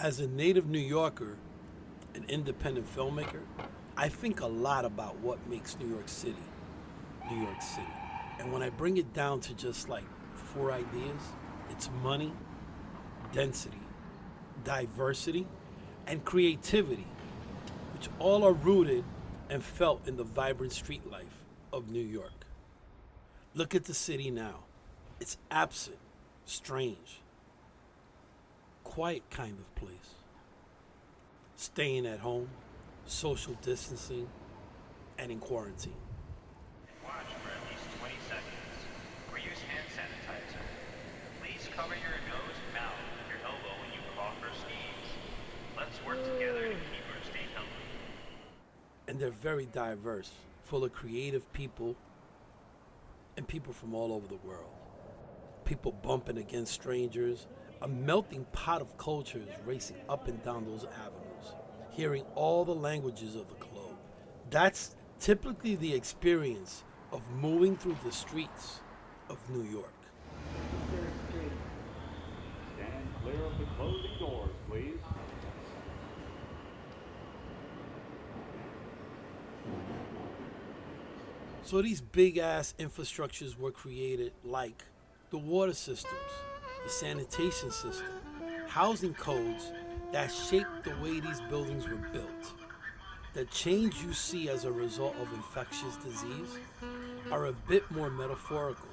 As a native New Yorker, an independent filmmaker, I think a lot about what makes New York City, New York City. And when I bring it down to just like four ideas, it's money, density, diversity, and creativity, which all are rooted and felt in the vibrant street life of New York. Look at the city now. It's absent, strange, quiet kind of place. Staying at home, social distancing, and in quarantine. Watch for at least 20 seconds, or use hand sanitizer. Please cover your nose and mouth with your elbow when you cough or sneeze. Let's work together to keep our state healthy. And they're very diverse, full of creative people and people from all over the world. People bumping against strangers, a melting pot of cultures racing up and down those avenues, hearing all the languages of the globe. That's typically the experience of moving through the streets of New York. Stand clear of the closing doors, please. So these big ass infrastructures were created like the water systems, the sanitation system, housing codes that shaped the way these buildings were built. The change you see as a result of infectious disease are a bit more metaphorical.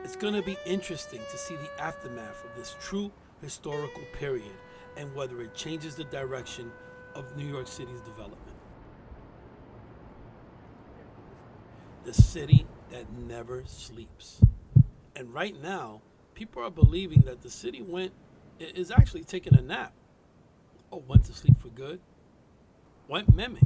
It's going to be interesting to see the aftermath of this true historical period and whether it changes the direction of New York City's development. The city that never sleeps. And right now, people are believing that the city is actually taking a nap. Or went to sleep for good. Went meme.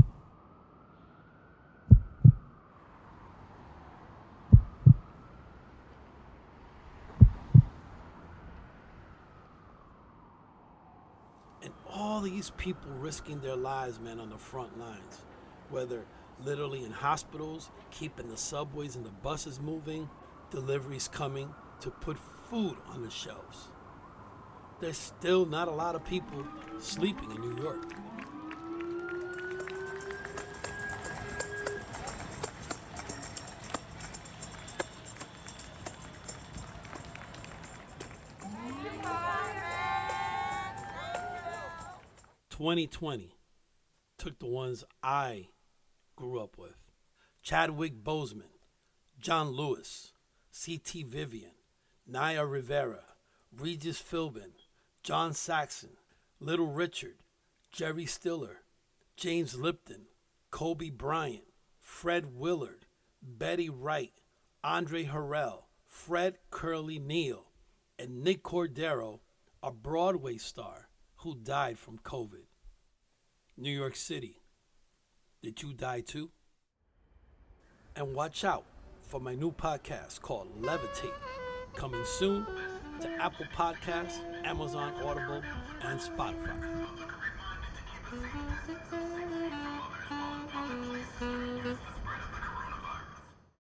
And all these people risking their lives, man, on the front lines. Whether literally in hospitals, keeping the subways and the buses moving, deliveries coming to put food on the shelves. There's still not a lot of people sleeping in New York. "2020 took the ones I grew up with. Chadwick Boseman, John Lewis, C.T. Vivian, Naya Rivera, Regis Philbin, John Saxon, Little Richard, Jerry Stiller, James Lipton, Kobe Bryant, Fred Willard, Betty Wright, Andre Harrell, Fred Curly Neal, and Nick Cordero, a Broadway star who died from COVID. New York City, did you die too? And watch out for my new podcast called Levitate, coming soon to Apple Podcasts, Amazon Audible, and Spotify.